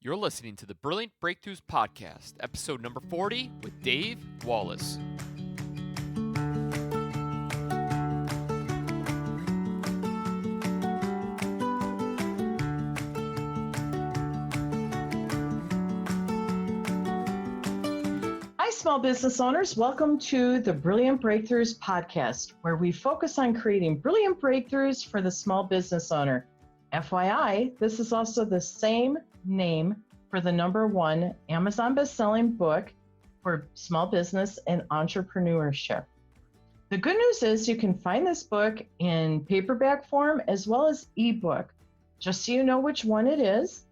You're listening to the Brilliant Breakthroughs Podcast, episode number 40 with Dave Wallace. Hi, small business owners. Welcome to the Brilliant Breakthroughs Podcast, where we focus on creating brilliant breakthroughs for the small business owner. FYI, this is also the same name for the #1 Amazon best-selling book for small business and entrepreneurship. The good news is you can find this book in paperback form as well as ebook. Just so you know which one it is,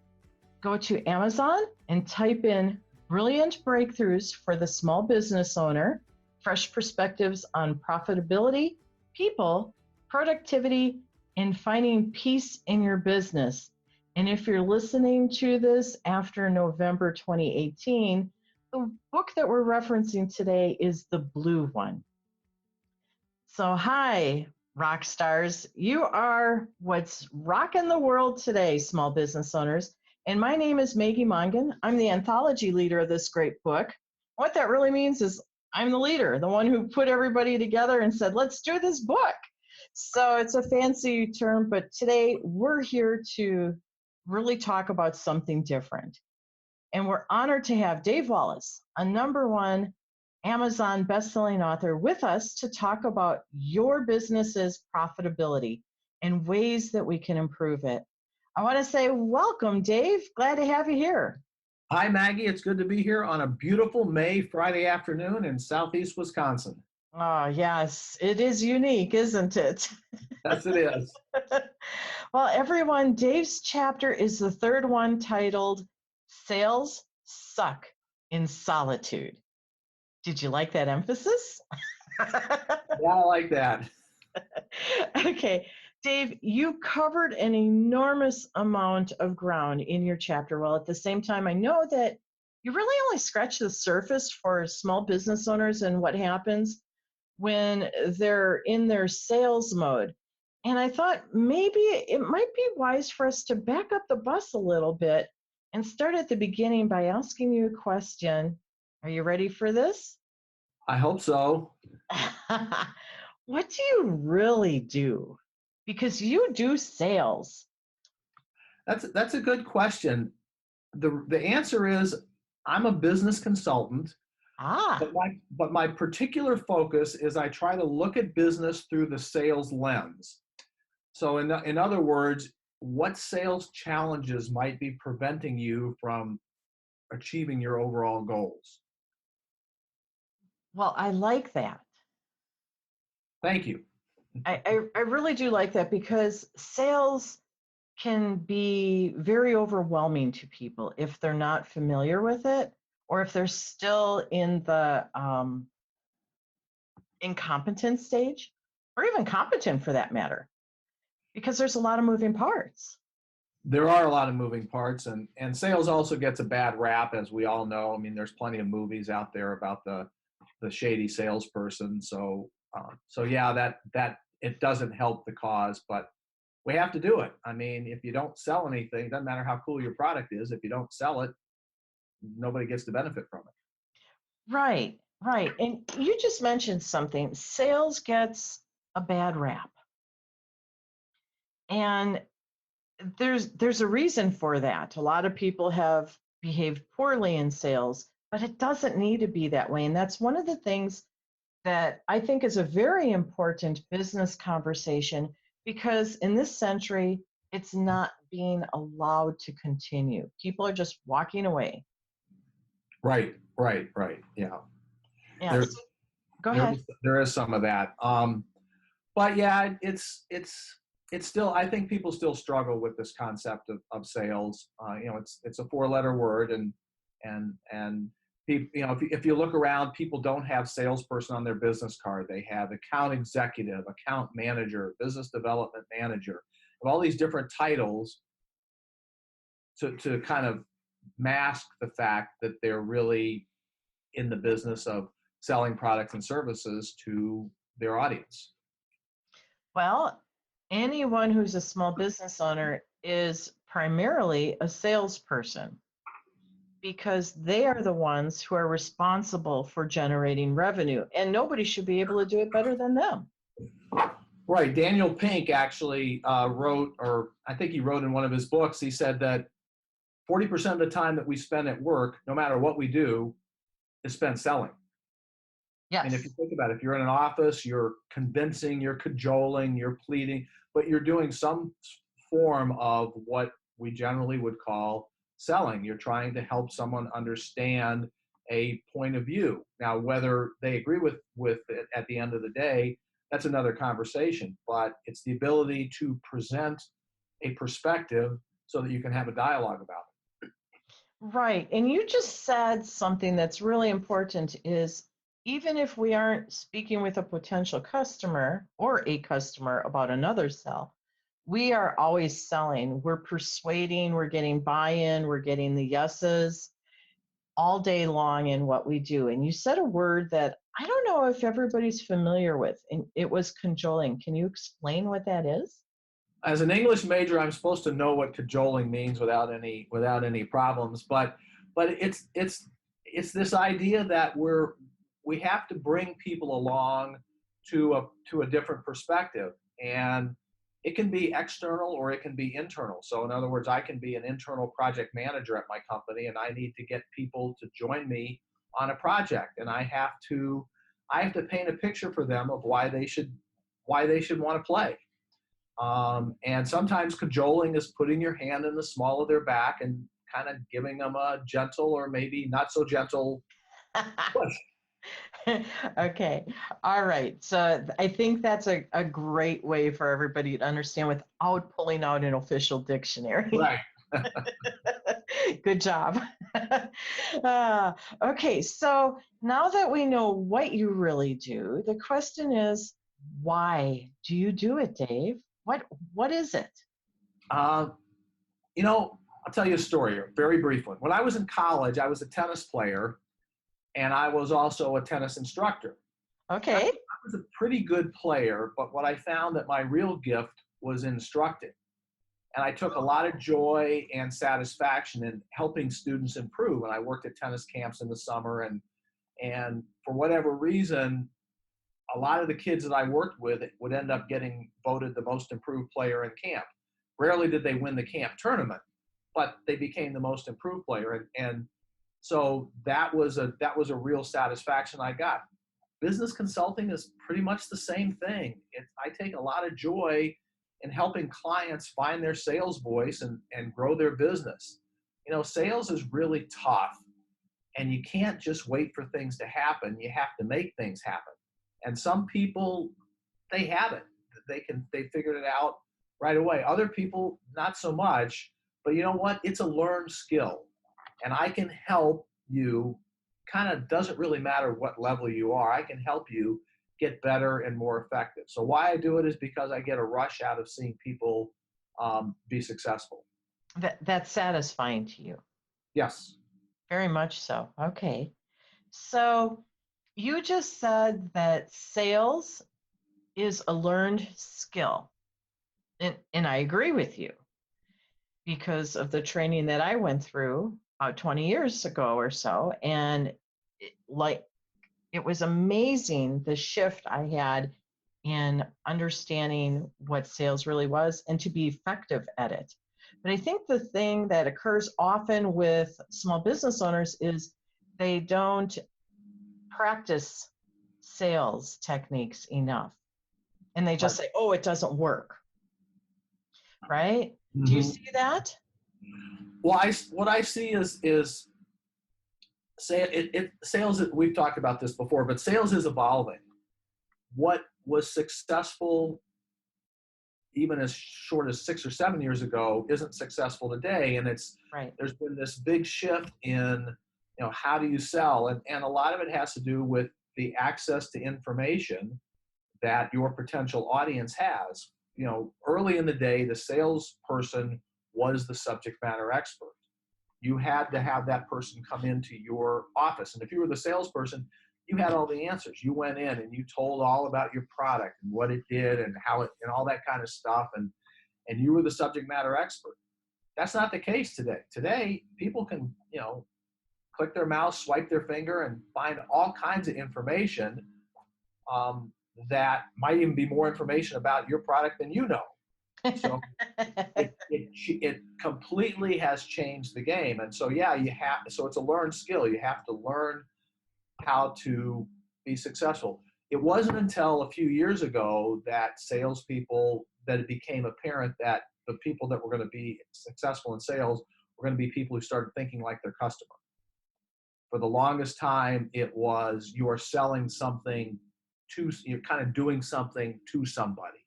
go to Amazon and type in Brilliant Breakthroughs for the Small Business Owner, fresh perspectives on profitability, people, productivity, and finding peace in your business. And if you're listening to this after November 2018, the book that we're referencing today is the blue one. So hi, rock stars. You are what's rocking the world today, small business owners. And my name is Maggie Mongan. I'm the anthology leader of this great book. What that really means is I'm the leader, the one who put everybody together and said, let's do this book. So it's a fancy term, but today we're here to really talk about something different. And we're honored to have Dave Wallace, a #1 Amazon bestselling author, with us to talk about your business's profitability and ways that we can improve it. I want to say welcome, Dave. Glad to have you here. Hi, Maggie. It's good to be here on a beautiful May Friday afternoon in southeast Wisconsin. Oh, yes. It is unique, isn't it? Yes, it is. Well, everyone, Dave's chapter is the third one, titled Sales Suck in Solitude. Did you like that emphasis? Yeah, I like that. Okay. Dave, you covered an enormous amount of ground in your chapter. While at the same time, I know that you really only scratch the surface for small business owners and what happens when they're in their sales mode. And I thought maybe it might be wise for us to back up the bus a little bit and start at the beginning by asking you a question. Are you ready for this? I hope so. What do you really do? Because you do sales. That's a good question. The answer is I'm a business consultant, but my particular focus is I try to look at business through the sales lens. So in other words, what sales challenges might be preventing you from achieving your overall goals? Well, I like that. Thank you. I really do like that because sales can be very overwhelming to people if they're not familiar with it or if they're still in the incompetent stage or even competent for that matter, because there's a lot of moving parts. There are a lot of moving parts, and sales also gets a bad rap, as we all know. I mean, there's plenty of movies out there about the shady salesperson. So yeah, that it doesn't help the cause, but we have to do it. I mean, if you don't sell anything, it doesn't matter how cool your product is. If you don't sell it, nobody gets to benefit from it. Right. And you just mentioned something. Sales gets a bad rap. And there's a reason for that. A lot of people have behaved poorly in sales, but it doesn't need to be that way. And that's one of the things that I think is a very important business conversation, because in this century, it's not being allowed to continue. People are just walking away. Right. Yeah. Yeah. Go ahead. There is some of that. But yeah, it's still, I think people still struggle with this concept of sales. It's a 4-letter word, and people, if you look around, people don't have salesperson on their business card. They have account executive, account manager, business development manager, all these different titles to kind of mask the fact that they're really in the business of selling products and services to their audience. Well, anyone who's a small business owner is primarily a salesperson. because they are the ones who are responsible for generating revenue, and nobody should be able to do it better than them. Right. Daniel Pink actually wrote, or I think he wrote in one of his books, he said that 40% of the time that we spend at work, no matter what we do, is spent selling. Yes. And if you think about it, if you're in an office, you're convincing, you're cajoling, you're pleading, but you're doing some form of what we generally would call selling. You're trying to help someone understand a point of view. Now, whether they agree with it at the end of the day, that's another conversation, but it's the ability to present a perspective so that you can have a dialogue about it. Right. And you just said something that's really important is even if we aren't speaking with a potential customer or a customer about another sell, we are always selling. We're persuading, we're getting buy-in, we're getting the yeses all day long in what we do. And you said a word that I don't know if everybody's familiar with, and it was cajoling. Can you explain what that is? As an English major, I'm supposed to know what cajoling means without any problems. But it's this idea that we have to bring people along to a different perspective, and it can be external or it can be internal. So in other words, I can be an internal project manager at my company, and I need to get people to join me on a project, and I have to paint a picture for them of why they should want to play. And sometimes cajoling is putting your hand in the small of their back and kind of giving them a gentle or maybe not so gentle push. Okay. All right. So I think that's a great way for everybody to understand without pulling out an official dictionary. Right. Good job. Okay. So now that we know what you really do, the question is, why do you do it, Dave? What is it? Uh, I'll tell you a story, a very brief one. When I was in college, I was a tennis player, and I was also a tennis instructor. Okay. I was a pretty good player, but what I found that my real gift was instructing. And I took a lot of joy and satisfaction in helping students improve. And I worked at tennis camps in the summer, and for whatever reason, a lot of the kids that I worked with would end up getting voted the most improved player in camp. Rarely did they win the camp tournament, but they became the most improved player. And so that was a real satisfaction I got. Business consulting is pretty much the same thing. I take a lot of joy in helping clients find their sales voice and grow their business. Sales is really tough, and you can't just wait for things to happen. You have to make things happen. And some people, they have it. They figured it out right away. Other people, not so much. But you know what? It's a learned skill. And I can help you. Kind of doesn't really matter what level you are. I can help you get better and more effective. So why I do it is because I get a rush out of seeing people be successful. That's satisfying to you. Yes. Very much so. Okay. So you just said that sales is a learned skill. And I agree with you because of the training that I went through 20 years ago or so. And it was amazing the shift I had in understanding what sales really was and to be effective at it. But I think the thing that occurs often with small business owners is they don't practice sales techniques enough. And they just say, oh, it doesn't work. Right? Mm-hmm. Do you see that? Well, what I see is sales, we've talked about this before, but sales is evolving. What was successful even as short as 6 or 7 years ago isn't successful today. And there's been this big shift in, how do you sell? And a lot of it has to do with the access to information that your potential audience has. Early in the day, the salesperson was the subject matter expert. You had to have that person come into your office. And if you were the salesperson, you had all the answers. You went in and you told all about your product and what it did and how it, and all that kind of stuff. And you were the subject matter expert. That's not the case today. Today, people can, click their mouse, swipe their finger, and find all kinds of information that might even be more information about your product than you know. So it completely has changed the game. And so, yeah, so it's a learned skill. You have to learn how to be successful. It wasn't until a few years ago that it became apparent that the people that were going to be successful in sales were going to be people who started thinking like their customer. For the longest time, it was you're kind of doing something to somebody.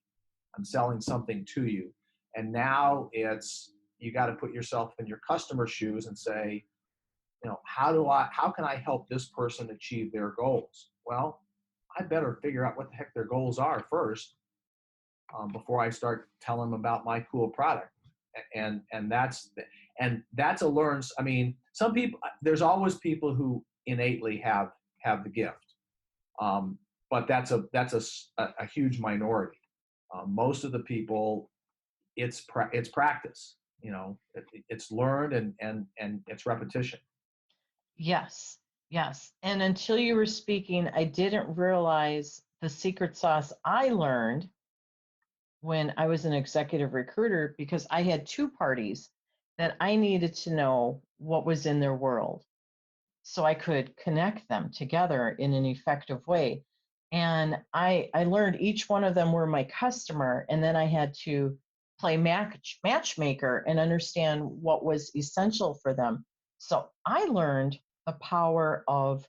I'm selling something to you. And now you got to put yourself in your customer's shoes and say, how can I help this person achieve their goals? Well, I better figure out what the heck their goals are first before I start telling them about my cool product. And that's a learn. I mean, some people, there's always people who innately have the gift, but that's a huge minority. Most of the people, it's practice. It's learned and it's repetition. Yes, yes. And until you were speaking, I didn't realize the secret sauce I learned when I was an executive recruiter, because I had two parties that I needed to know what was in their world so I could connect them together in an effective way. And I learned each one of them were my customer, and then I had to play matchmaker and understand what was essential for them. So I learned the power of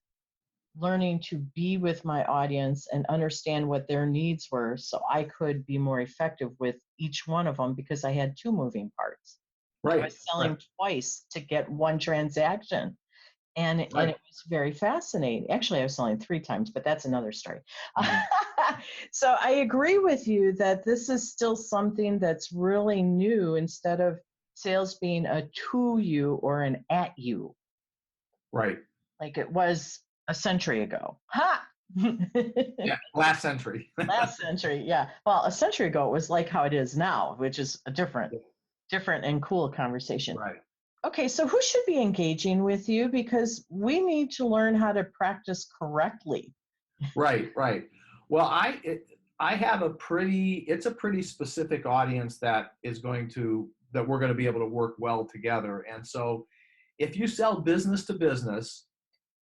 learning to be with my audience and understand what their needs were so I could be more effective with each one of them, because I had two moving parts. Right. I was selling twice to get one transaction. And it was very fascinating. Actually, I was selling 3 times, but that's another story. Mm-hmm. So I agree with you that this is still something that's really new, instead of sales being a to you or an at you. Right. Like it was a century ago. Ha! Yeah, last century. Last century, yeah. Well, a century ago, it was like how it is now, which is a different and cool conversation. Right. Okay, so who should be engaging with you? Because we need to learn how to practice correctly. Right. Well, I have a pretty specific audience that we're going to be able to work well together. And so if you sell business to business,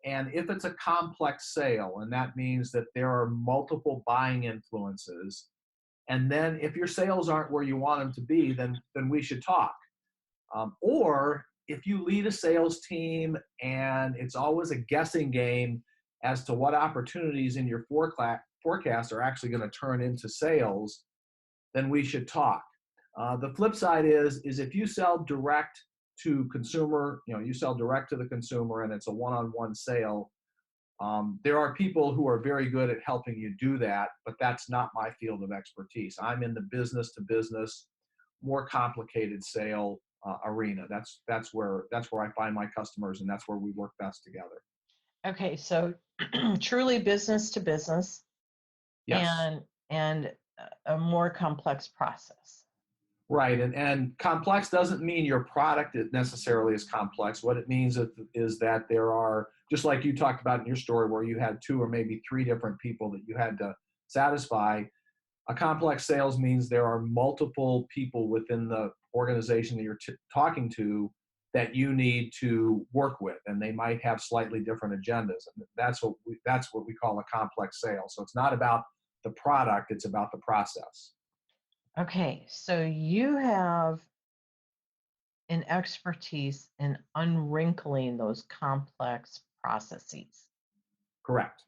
and if it's a complex sale, and that means that there are multiple buying influences, and then if your sales aren't where you want them to be, then we should talk. Or if you lead a sales team and it's always a guessing game as to what opportunities in your forecast are actually going to turn into sales, then we should talk. The flip side is if you sell direct to consumer, you sell direct to the consumer and it's a one-on-one sale, there are people who are very good at helping you do that, but that's not my field of expertise. I'm in the business to business, more complicated sale arena. That's where I find my customers, and that's where we work best together. Okay, so truly business to business. Yes. And a more complex process. Right, and complex doesn't mean your product necessarily is complex. What it means is that there are, just like you talked about in your story where you had 2 or maybe 3 different people that you had to satisfy, a complex sales means there are multiple people within the organization that you're talking to that you need to work with, and they might have slightly different agendas. And that's what we call a complex sale. So it's not about the product, it's about the process. Okay, so you have an expertise in unwrinkling those complex processes. Correct.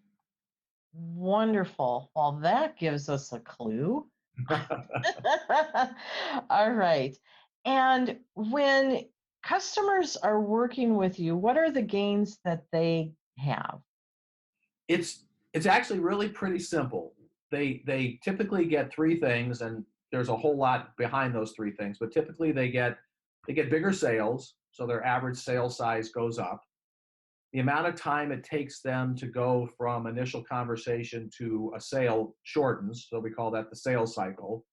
Wonderful. Well, that gives us a clue. All right. And when customers are working with you, what are the gains that they have? It's actually really pretty simple. They typically get 3 things, and there's a whole lot behind those 3 things, but typically they get bigger sales, so their average sale size goes up. The amount of time it takes them to go from initial conversation to a sale shortens, so we call that the sales cycle.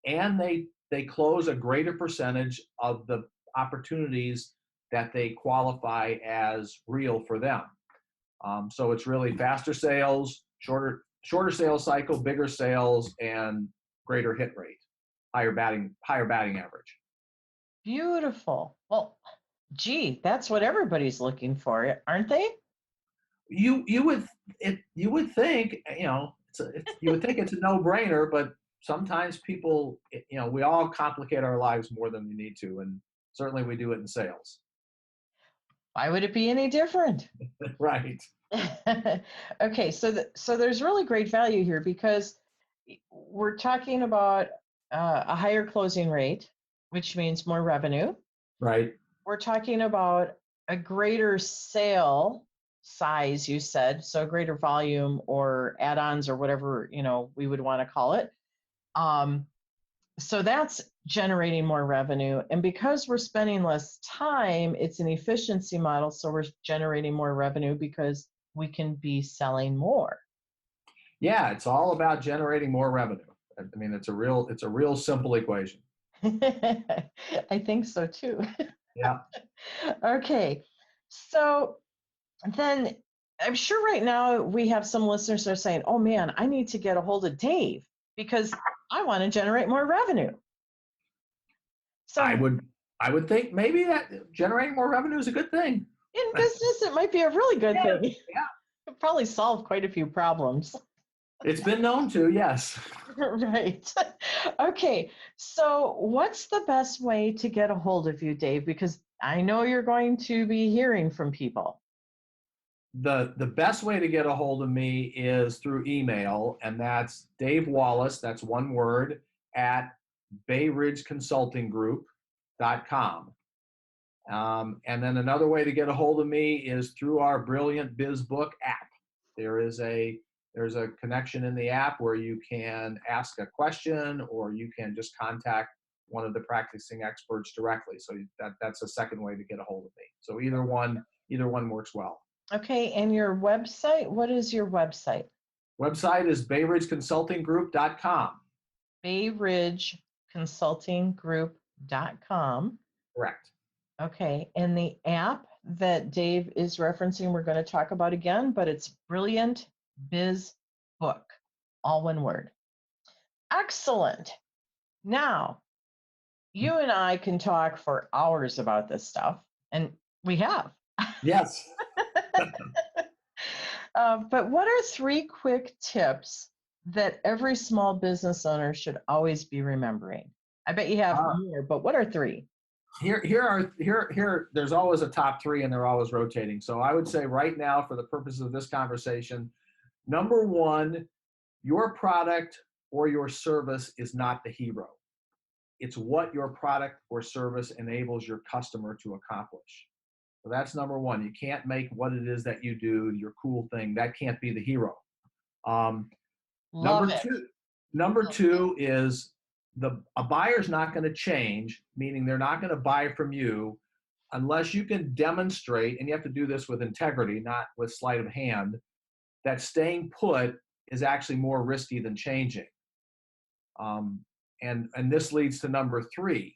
And they close a greater percentage of the opportunities that they qualify as real for them. So it's really faster sales, shorter sales cycle, bigger sales, and greater hit rate, higher batting average. Beautiful. Well, gee, that's what everybody's looking for, aren't they? You would think, you would think it's a no-brainer, but sometimes people, we all complicate our lives more than we need to, and certainly we do it in sales. Why would it be any different? Right. Okay, so there's really great value here because we're talking about a higher closing rate, which means more revenue. Right. We're talking about a greater sale size, you said, so greater volume or add-ons or whatever we would want to call it. So that's generating more revenue, and because we're spending less time, it's an efficiency model. So we're generating more revenue because we can be selling more. Yeah, it's all about generating more revenue. I mean, it's a real simple equation. I think so too. Yeah. Okay, so then I'm sure right now we have some listeners that are saying, oh man, I need to get a hold of Dave because I want to generate more revenue. So I would think maybe that generating more revenue is a good thing. in business, it might be a really good thing. Yeah. It'll probably solve quite a few problems. It's been known to, yes. Right. Okay, so what's the best way to get a hold of you, Dave? Because I know you're going to be hearing from people. The best way to get a hold of me is through email, and that's Dave Wallace, that's one word, at BayRidgeConsultingGroup.com. And then another way to get a hold of me is through our Brilliant Biz Book app. There's a connection in the app where you can ask a question or you can just contact one of the practicing experts directly. So that's a second way to get a hold of me. So either one works well. Okay, and your website, what is your website? Website is BayRidgeConsultingGroup.com. BayRidgeConsultingGroup.com. Correct. Okay, and the app that Dave is referencing, we're going to talk about again, but it's Brilliant Biz Book, all one word. Excellent. Now, you and I can talk for hours about this stuff, and we have. Yes. But what are 3 quick tips that every small business owner should always be remembering? I bet you have more, but what are 3? Here, there's always a top 3 and they're always rotating. So I would say right now, for the purposes of this conversation, number 1, your product or your service is not the hero. It's what your product or service enables your customer to accomplish. So that's number 1. You can't make what it is that you do your cool thing. That can't be the hero. Number two is a buyer's not going to change, meaning they're not going to buy from you unless you can demonstrate, and you have to do this with integrity, not with sleight of hand, that staying put is actually more risky than changing. And this leads to number 3.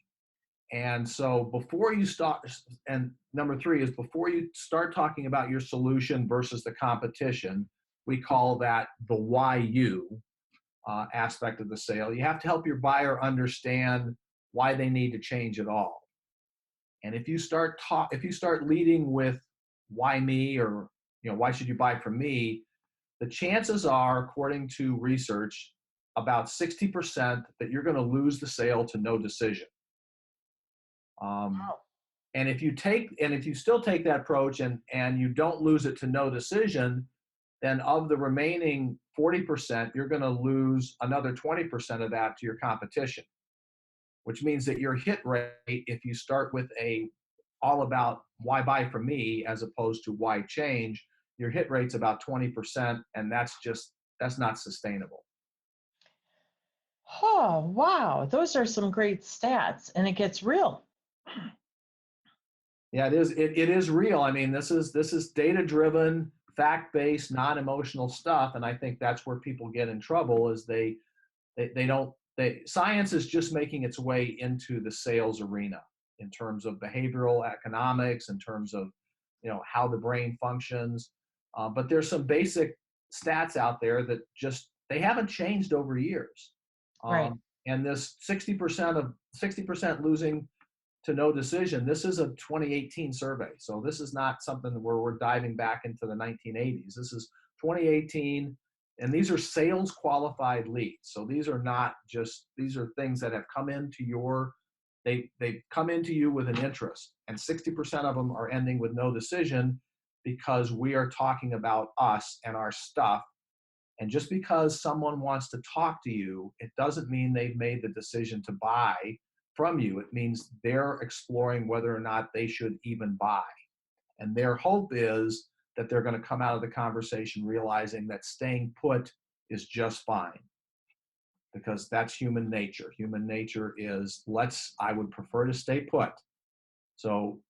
And so before you start, and number 3 is before you start talking about your solution versus the competition, we call that the why you aspect of the sale. You have to help your buyer understand why they need to change at all. And if you start leading with why me, or why should you buy from me, the chances are, according to research, about 60% that you're going to lose the sale to no decision. Wow. And if you still take that approach and you don't lose it to no decision, then of the remaining 40%, you're going to lose another 20% of that to your competition, which means that your hit rate, if you start with all about why buy from me as opposed to why change, your hit rate's about 20%, and that's not sustainable. Oh, wow. Those are some great stats, and it gets real. Yeah, it is. It is real. I mean, this is data-driven, fact-based, non-emotional stuff, and I think that's where people get in trouble. Is science is just making its way into the sales arena. in terms of behavioral economics, in terms of, how the brain functions. But there's some basic stats out there that just, they haven't changed over years. Right. And this 60% losing to no decision, this is a 2018 survey. So this is not something where we're diving back into the 1980s. This is 2018, and these are sales qualified leads. So these are not just, these are things that have come into they've come into you with an interest, and 60% of them are ending with no decision because we are talking about us and our stuff. And just because someone wants to talk to you, it doesn't mean they've made the decision to buy from you. It means they're exploring whether or not they should even buy. And their hope is that they're going to come out of the conversation realizing that staying put is just fine, because that's human nature. Human nature is, I would prefer to stay put. So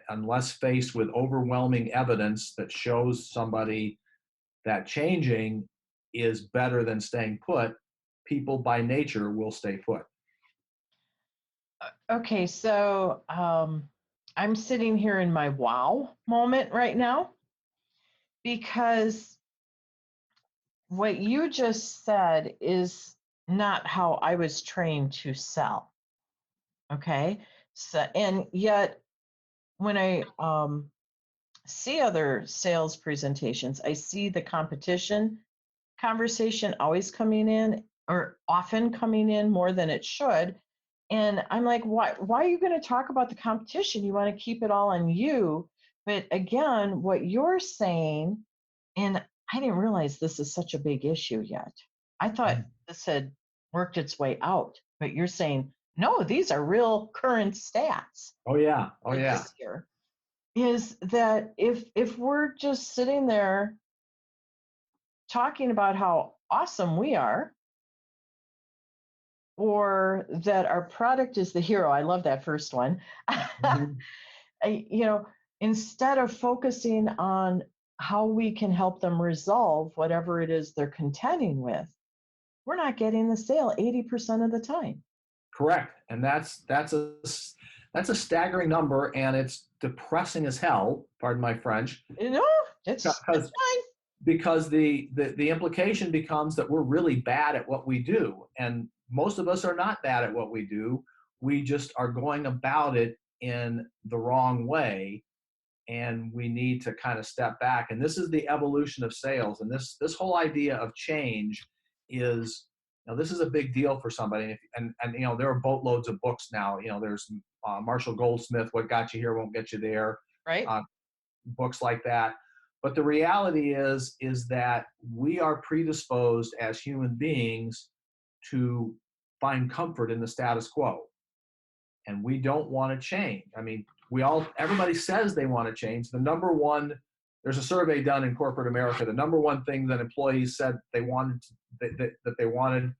unless faced with overwhelming evidence that shows somebody that changing is better than staying put, people by nature will stay put. Okay, so I'm sitting here in my wow moment right now, because what you just said is not how I was trained to sell. Okay, so, and yet when I see other sales presentations, I see the competition conversation always coming in, or often coming in more than it should. And I'm like, why are you going to talk about the competition? You want to keep it all on you. But again, what you're saying, and I didn't realize this is such a big issue yet. I thought this had worked its way out, but you're saying, no, these are real current stats. Oh yeah. Oh for yeah. This year is that if we're just sitting there talking about how awesome we are, or that our product is the hero. I love that first one. Mhm. Instead of focusing on how we can help them resolve whatever it is they're contending with, we're not getting the sale 80% of the time. Correct. And that's a staggering number, and it's depressing as hell, pardon my French. It's fine. Because the implication becomes that we're really bad at what we do. And most of us are not bad at what we do. We just are going about it in the wrong way. And we need to kind of step back. And this is the evolution of sales. And this whole idea of change is, this is a big deal for somebody. And there are boatloads of books now. There's Marshall Goldsmith, What Got You Here Won't Get You There. Right. Books like that. But the reality is that we are predisposed as human beings to find comfort in the status quo. And we don't want to change. I mean, everybody says they want to change. There's a survey done in corporate America. The number one thing that employees said they wanted, that they wanted,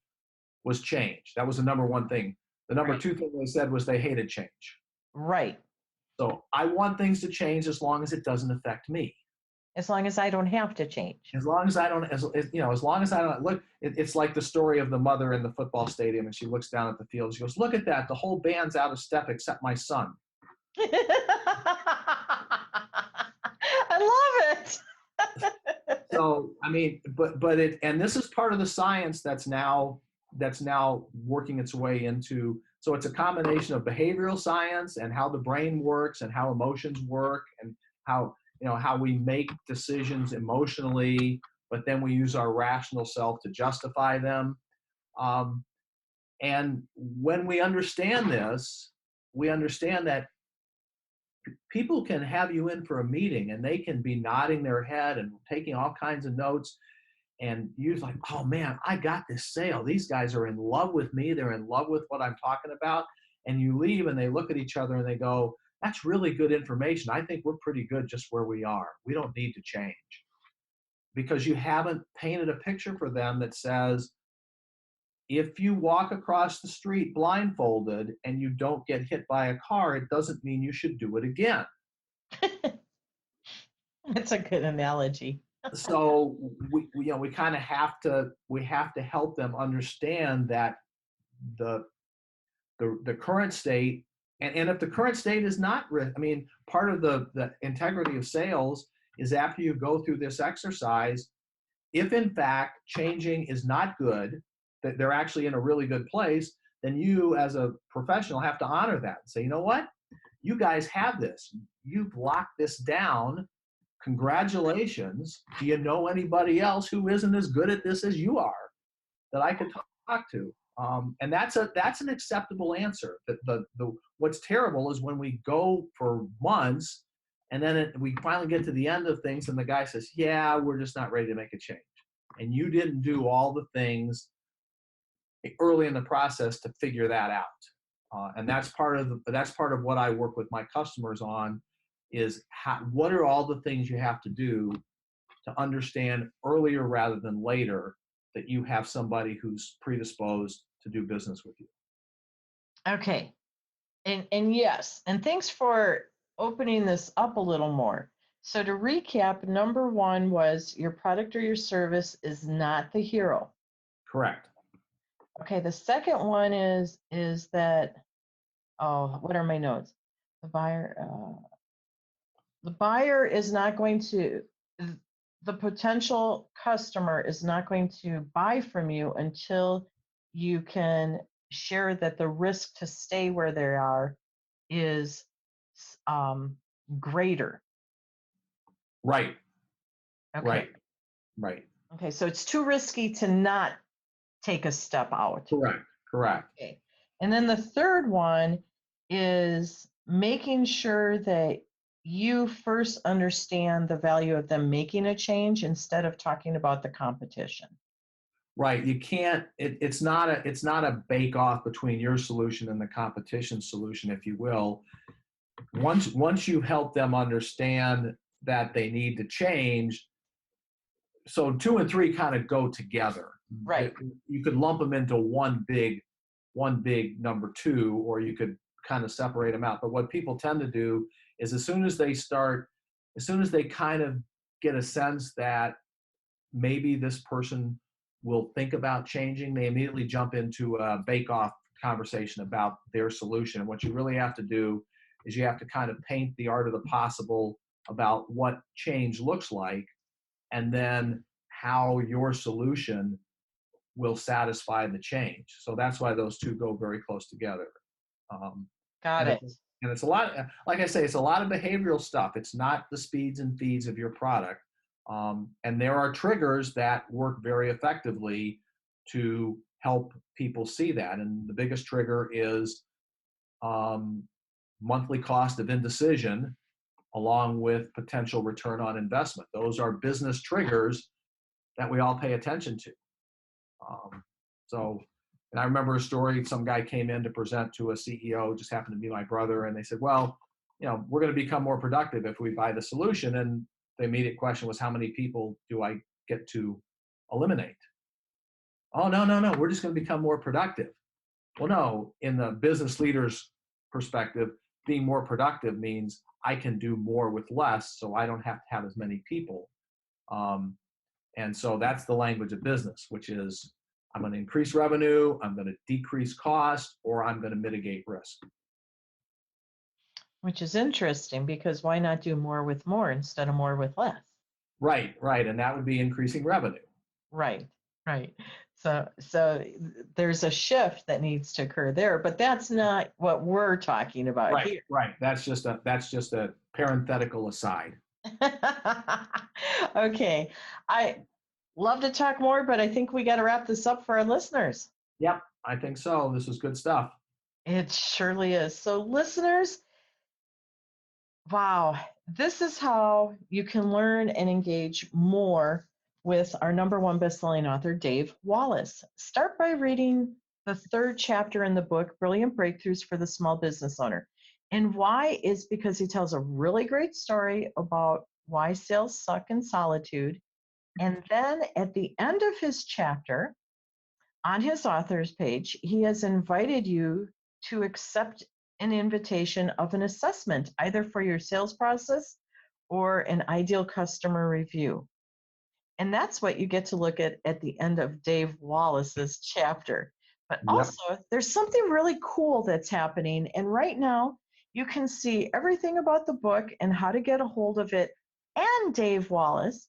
was change. That was the number one thing. The number two thing they said was they hated change. Right. So I want things to change as long as it doesn't affect me. As long as I don't have to change. As long as I don't, as long as I don't look, it's like the story of the mother in the football stadium, and she looks down at the field. She goes, "Look at that! The whole band's out of step except my son." I love it. So I mean, and this is part of the science that's now working its way into. So it's a combination of behavioral science and how the brain works and how emotions work and how we make decisions emotionally, but then we use our rational self to justify them. And when we understand this, we understand that people can have you in for a meeting and they can be nodding their head and taking all kinds of notes. And you're like, oh man, I got this sale. These guys are in love with me. They're in love with what I'm talking about. And you leave and they look at each other and they go, that's really good information. I think we're pretty good just where we are. We don't need to change. Because you haven't painted a picture for them that says, if you walk across the street blindfolded and you don't get hit by a car, it doesn't mean you should do it again. That's a good analogy. So we kind of have to help them understand that the current state And if the current state is not, I mean, part of the integrity of sales is after you go through this exercise, if in fact changing is not good, that they're actually in a really good place, then you as a professional have to honor that and say, you know what? You guys have this. You've locked this down. Congratulations. Do you know anybody else who isn't as good at this as you are that I could talk to? And that's an acceptable answer. What's terrible is when we go for months and then we finally get to the end of things and the guy says, yeah, we're just not ready to make a change. And you didn't do all the things early in the process to figure that out. And that's part of what I work with my customers on is what are all the things you have to do to understand earlier rather than later that you have somebody who's predisposed to do business with you. Okay. And yes, and thanks for opening this up a little more. So to recap, number one was your product or your service is not the hero. Correct. Okay, the second one is that, oh, what are my notes? The buyer is not going to, the potential customer is not going to buy from you until you can share that the risk to stay where they are is greater. Right. Okay. Right. Okay, so it's too risky to not take a step out. Correct. Okay. And then the third one is making sure that you first understand the value of them making a change instead of talking about the competition. Right. You can't, it's not a bake off between your solution and the competition solution, if you will. Once you help them understand that they need to change, so 2 and 3 kind of go together. Right. You could lump them into one big number 2, or you could kind of separate them out. But what people tend to do is as soon as they kind of get a sense that maybe this person will think about changing, they immediately jump into a bake-off conversation about their solution. And what you really have to do is you have to kind of paint the art of the possible about what change looks like, and then how your solution will satisfy the change. So that's why those two go very close together. Got it. And it's a lot, like I say, it's a lot of behavioral stuff. It's not the speeds and feeds of your product. And there are triggers that work very effectively to help people see that. And the biggest trigger is monthly cost of indecision, along with potential return on investment. Those are business triggers that we all pay attention to. And I remember a story, some guy came in to present to a CEO, just happened to be my brother, and they said, well, we're going to become more productive if we buy the solution. And the immediate question was, how many people do I get to eliminate? Oh, no, we're just going to become more productive. Well, no, in the business leader's perspective, being more productive means I can do more with less, so I don't have to have as many people. And so that's the language of business, which is I'm going to increase revenue, I'm going to decrease cost, or I'm going to mitigate risk. Which is interesting because why not do more with more instead of more with less? Right. And that would be increasing revenue. Right. So there's a shift that needs to occur there, but that's not what we're talking about here. Right. That's just a parenthetical aside. Okay. I love to talk more, but I think we got to wrap this up for our listeners. Yep, I think so. This is good stuff. It surely is. So listeners, wow, this is how you can learn and engage more with our #1 bestselling author, Dave Wallace. Start by reading the 3rd chapter in the book, Brilliant Breakthroughs for the Small Business Owner. And why is because he tells a really great story about why sales suck in solitude. And then at the end of his chapter, on his author's page, he has invited you to accept an invitation of an assessment, either for your sales process or an ideal customer review. And that's what you get to look at the end of Dave Wallace's chapter. But Yep. also, there's something really cool that's happening. And right now, you can see everything about the book and how to get a hold of it and Dave Wallace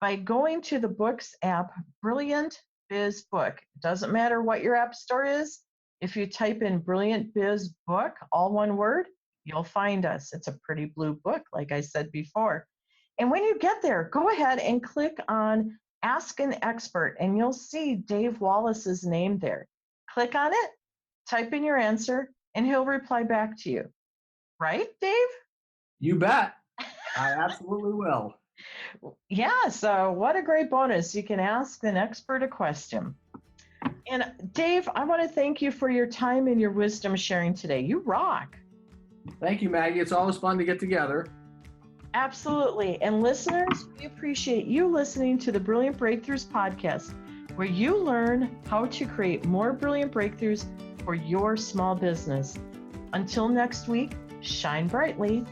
by going to the Books app, Brilliant Biz Book. It doesn't matter what your app store is. If you type in Brilliant Biz Book, all one word, you'll find us. It's a pretty blue book, like I said before. And when you get there, go ahead and click on Ask an Expert, and you'll see Dave Wallace's name there. Click on it, type in your answer, and he'll reply back to you. Right, Dave? You bet. I absolutely will. Yeah, so what a great bonus. You can ask an expert a question. And Dave, I want to thank you for your time and your wisdom sharing today. You rock. Thank you, Maggie. It's always fun to get together. Absolutely. And listeners, we appreciate you listening to the Brilliant Breakthroughs podcast, where you learn how to create more brilliant breakthroughs for your small business. Until next week, shine brightly